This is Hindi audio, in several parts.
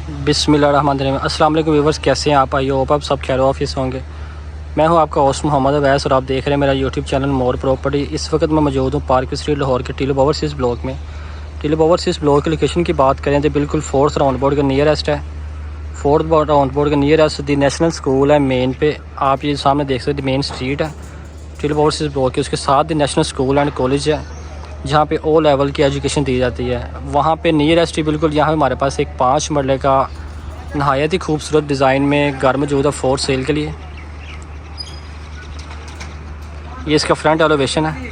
बिस्मिल्लाहिर्रहमानिर्रहीम। अस्सलाम वालेकुम व्यूवर्स, कैसे हैं आप? आई होप आप सब खैर ऑफिस होंगे। मैं हूं आपका होस्ट मोहम्मद अवैस और आप देख रहे हैं मेरा यूट्यूब चैनल मोर प्रॉपर्टी। इस वक्त मैं मौजूद हूं पार्क स्ट्रीट लाहौर के टिलब ओवरसीज़ ब्लॉक में। टिलब ओवरसीज़ ब्लॉक की लोकेशन की बात करें तो बिल्कुल फोर्थ राउंड बोर्ड का नियरेस्ट है। फोर्थ राउंड बोर्ड का नियरेस्ट दी नेशनल स्कूल है। मेन पे आप ये सामने देख सकते मेन स्ट्रीट है टिलब ओवरसीज़ ब्लॉक की। उसके साथ दी नेशनल स्कूल एंड कॉलेज है जहाँ पे ओ लेवल की एजुकेशन दी जाती है। वहाँ पे नियरेस्ट ही बिल्कुल यहाँ हमारे पास एक 5 मरले का नहायत ही खूबसूरत डिज़ाइन में घर मौजूद है फॉर सेल के लिए। ये इसका फ्रंट एलिवेशन है।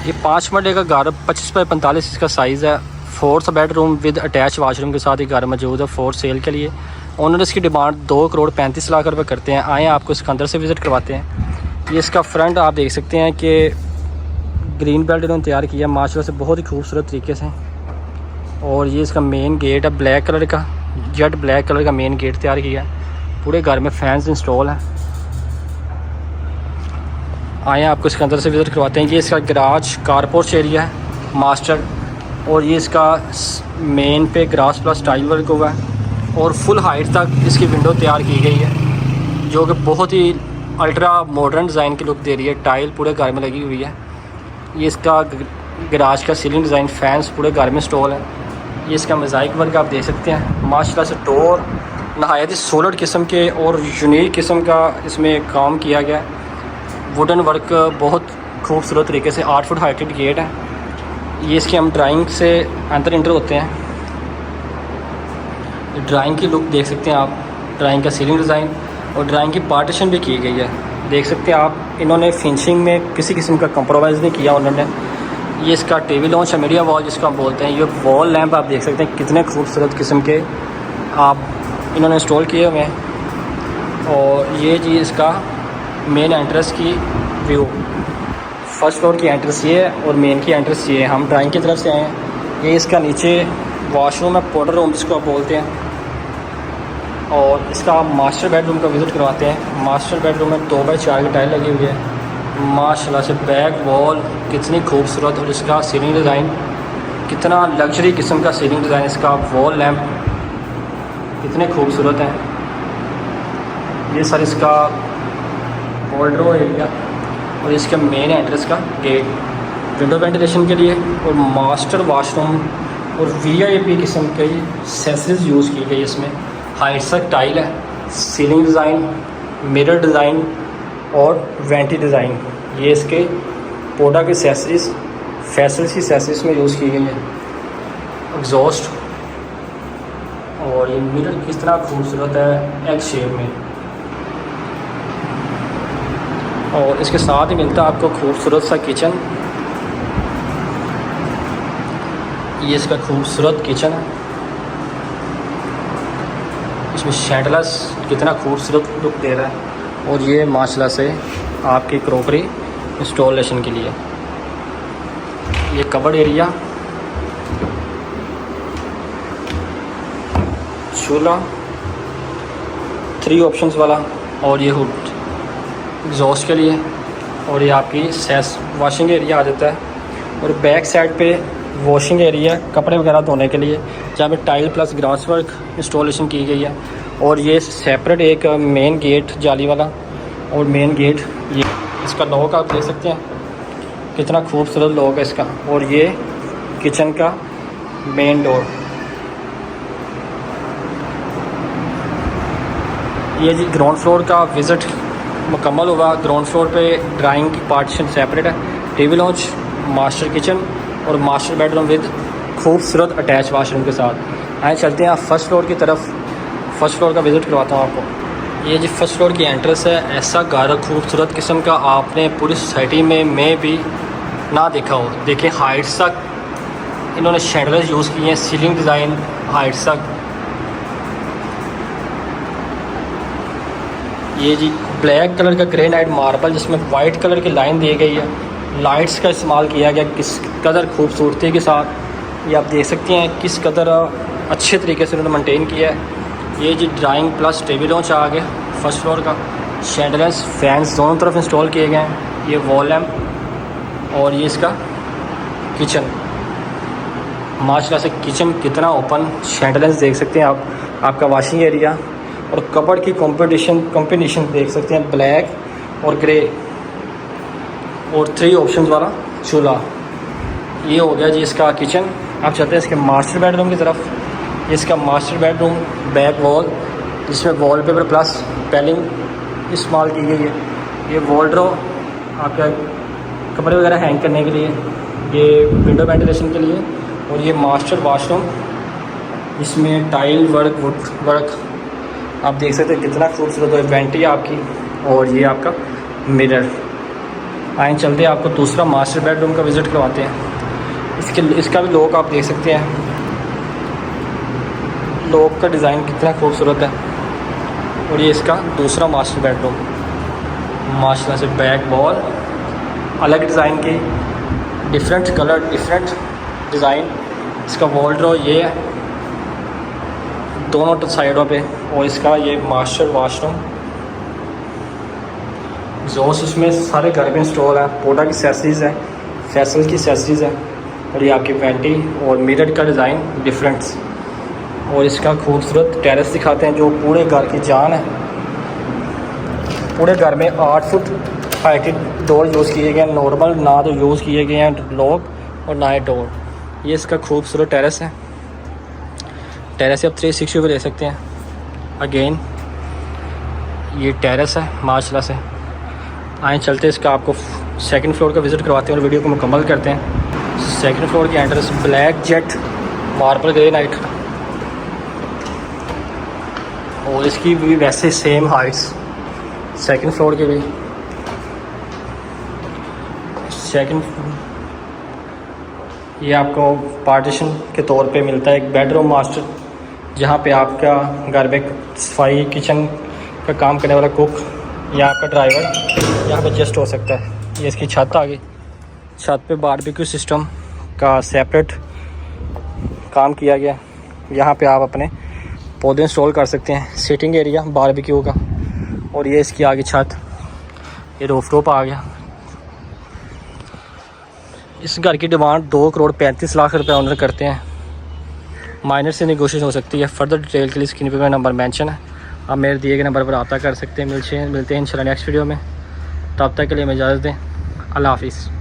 ये 5 मरले का घर 25 बाई 45 इसका साइज़ है। 4th bedroom with attach washroom के साथ ही घर मौजूद है फॉर सेल के लिए। ओनर इसकी डिमांड 2,35,00,000 रुपये करते हैं। आए आपको इसके अंदर से विज़िट करवाते हैं। ये इसका फ्रंट आप देख सकते हैं कि ग्रीन बेल्ट इन्होंने तैयार किया है माशाल्लाह से बहुत ही खूबसूरत तरीके से। और ये इसका मेन गेट है ब्लैक कलर का, जेट ब्लैक कलर का मेन गेट तैयार किया है। पूरे घर में फैंस इंस्टॉल हैं। आए आपको इसके अंदर से विज़िट करवाते हैं। ये इसका गराज कारपोर्च एरिया है मास्टर। और ये इसका मेन पे ग्रास प्लस टाइल वर्क हुआ है और फुल हाइट तक इसकी विंडो तैयार की गई है जो कि बहुत ही अल्ट्रा मॉडर्न डिज़ाइन की लुक दे रही है। टाइल पूरे घर में लगी हुई है। ये इसका गराज का सीलिंग डिज़ाइन, फैंस पूरे घर में इंस्टॉल है। ये इसका मोज़ाइक वर्क आप देख सकते हैं माशाल्लाह से। डोर नहायत ही सॉलिड किस्म के और यूनिक किस्म का इसमें काम किया गया है। वुडन वर्क बहुत खूबसूरत तरीके से। 8 फुट हाइटेड गेट है। ये इसकी हम ड्राइंग से अंदर इंटर होते हैं। ड्राइंग की लुक देख सकते हैं आप। ड्राइंग का सीलिंग डिज़ाइन और ड्राइंग की पार्टीशन भी की गई है। देख सकते हैं आप। इन्होंने फिनिशिंग में किसी किस्म का कंप्रोमाइज़ नहीं किया उन्होंने। ये इसका टीवी लॉन्च है, मीडिया वॉल जिसको हम बोलते हैं। ये वॉल लैंप आप देख सकते हैं कितने खूबसूरत किस्म के आप इन्होंने इंस्टॉल किए हुए हैं। और ये जी इसका मेन एंट्रेंस की व्यू। फर्स्ट फ्लोर की एंट्रेंस ये है और मेन की एंट्रेंस ये है। हम ड्राइंग की तरफ से आए हैं। ये इसका नीचे वॉशरूम है, पाउडर रूम जिसको आप बोलते हैं। और इसका मास्टर बेडरूम का विज़िट करवाते हैं। मास्टर बेडरूम में 2 बाई 4 की टाइल लगी हुई है माशाल्लाह से। बैक वॉल कितनी खूबसूरत और इसका सीलिंग डिज़ाइन कितना लग्जरी किस्म का सीलिंग डिज़ाइन। इसका वॉल लैंप कितने खूबसूरत हैं। ये सर इसका वॉर्डरोब एरिया और इसका मेन एंट्रेंस का गेट विंडो वेंटिलेशन के लिए। और मास्टर वाशरूम और वीआईपी किस्म की एक्सेसरीज यूज़ की गई इसमें। हाइट तक टाइल है, सीलिंग डिज़ाइन, मिरर डिज़ाइन और वेंटी डिज़ाइन। ये इसके पोडा के एक्सेसरीज फैसल्स की एक्सेसरीज में यूज़ की गई है। एग्जॉस्ट और ये मिरर किस तरह खूबसूरत है एग शेप में। और इसके साथ ही मिलता है आपको खूबसूरत सा किचन। ये इसका खूबसूरत किचन है। इसमें शैंडलस कितना खूबसूरत लुक दे रहा है। और ये माशाल्लाह से आपकी क्रॉकरी इंस्टॉलेशन के लिए। ये कबर्ड एरिया, चूल्हा 3 ऑप्शंस वाला और ये हुड एग्जॉस्ट के लिए। और ये आपकी सेस वॉशिंग एरिया आ जाता है। और बैक साइड पे वॉशिंग एरिया कपड़े वगैरह धोने के लिए जहाँ पे tile plus grass work installation की गई है। और ये सेपरेट एक मेन गेट जाली वाला और मेन गेट। ये इसका लॉक आप देख सकते हैं कितना खूबसूरत लॉक है इसका। और ये किचन का मेन डोर। ये जी ग्राउंड फ्लोर का विज़िट मुकम्मल हुआ। ग्राउंड फ्लोर पे ड्राइंग की पार्टीशन सेपरेट है, टीवी लॉन्च, मास्टर किचन और मास्टर बेडरूम विद खूबसूरत अटैच वाशरूम के साथ। आए चलते हैं आप फर्स्ट फ्लोर की तरफ। फर्स्ट फ्लोर का विज़िट करवाता हूँ आपको। ये जी फर्स्ट फ्लोर की एंट्रेंस है। ऐसा घर खूबसूरत किस्म का आपने पूरी सोसाइटी में भी ना देखा हो। देखिए हाइट्स तक इन्होंने शैंडलर्स यूज़ किए हैं, सीलिंग डिज़ाइन हाइट्स तक। ये जी ब्लैक कलर का ग्रेनाइट मार्बल जिसमें वाइट कलर की लाइन दी गई है। लाइट्स का इस्तेमाल किया गया किस कदर खूबसूरती के साथ। ये आप देख सकते हैं किस कदर अच्छे तरीके से उन्होंने मेंटेन किया है। ये जी ड्राइंग प्लस टेबल लॉन्च आ गया फर्स्ट फ्लोर का। शैंडलर्स फैंस दोनों तरफ इंस्टॉल किए गए हैं। ये वॉल लैम्प और ये इसका किचन। माशाल्लाह से किचन कितना ओपन, शैंडलेंस देख सकते हैं आप, आपका वॉशिंग एरिया और कबर्ड की कॉम्बिनेशन देख सकते हैं, ब्लैक और ग्रे और 3 ऑप्शन वाला चूल्हा। ये हो गया जी इसका किचन। आप चलते हैं इसके मास्टर बेडरूम की तरफ। ये इसका मास्टर बेडरूम, बैक वॉल जिसमें वॉलपेपर प्लस पैलिंग इस्तेमाल की गई है। ये वॉलड्रो आपका कपड़े वगैरह हैंग करने के लिए, ये विंडो वेंटिलेशन के लिए, और ये मास्टर वॉशरूम, इसमें टाइल वर्क, वुड वर्क आप देख सकते हैं कितना खूबसूरत है। वेंटी आपकी, और ये आपका मिरर। आए चलते हैं आपको दूसरा मास्टर बेडरूम का विज़िट करवाते हैं। इसका भी लॉक आप देख सकते हैं, लॉक का डिज़ाइन कितना खूबसूरत है। और ये इसका दूसरा मास्टर बेडरूम, माशाल्लाह से बैक वॉल अलग डिज़ाइन की, डिफरेंट कलर, डिफरेंट डिज़ाइन। इसका वॉलड्रो ये है दोनों साइडों पे, और इसका ये मास्टर वॉशरूम। एग्जॉस्ट इसमें सारे घर में इंस्टॉल है, पोटा की एक्सेसरीज़ है, फैसल की एक्सेसरीज़ है, और ये आपकी वेंटी और मिरर का डिज़ाइन डिफरेंट्स। और इसका खूबसूरत टेरेस दिखाते हैं जो पूरे घर की जान है। पूरे घर में 8 फुट हाइटेड डोर यूज़ किए गए हैं, नॉर्मल ना तो यूज़ किए गए हैं लॉक और ना ही डोर। ये इसका खूबसूरत टेरेस है। टेरेस से आप 360 पे ले सकते हैं। अगेन ये टेरेस है माशाल्लाह से। आए चलते हैं इसका आपको सेकंड फ्लोर का विज़िट करवाते हैं और वीडियो को मुकम्मल करते हैं। सेकंड फ्लोर की entrance black jet marble granite, और इसकी भी वैसे सेम हाइट्स सेकंड फ्लोर के भी। सेकंड ये आपको पार्टीशन के तौर पे मिलता है एक बेडरूम मास्टर, जहाँ पे आपका घर में सफाई किचन का काम करने वाला कुक या आपका ड्राइवर यहाँ पे एडजस्ट हो सकता है। ये इसकी छत आ गई। छत पे बारबेक्यू सिस्टम का सेपरेट काम किया गया। यहाँ पे आप अपने पौधे इंस्टॉल कर सकते हैं, सिटिंग एरिया बारबेक्यू का। और ये इसकी आगे छत, ये रूफ टॉप आ गया। इस घर की डिमांड 2,35,00,000 रुपये ऑनर करते हैं। माइनर से नेगोशिएशन हो सकती है। फर्दर डिटेल के लिए स्क्रीन पे मेरा नंबर मेंशन है, आप मेरे दिए गए नंबर पर रब्ता कर सकते हैं। मिलते हैं इंशाल्लाह नेक्स्ट वीडियो में। तब तक के लिए मैं इजाज़त दें। अल्लाह हाफिज़।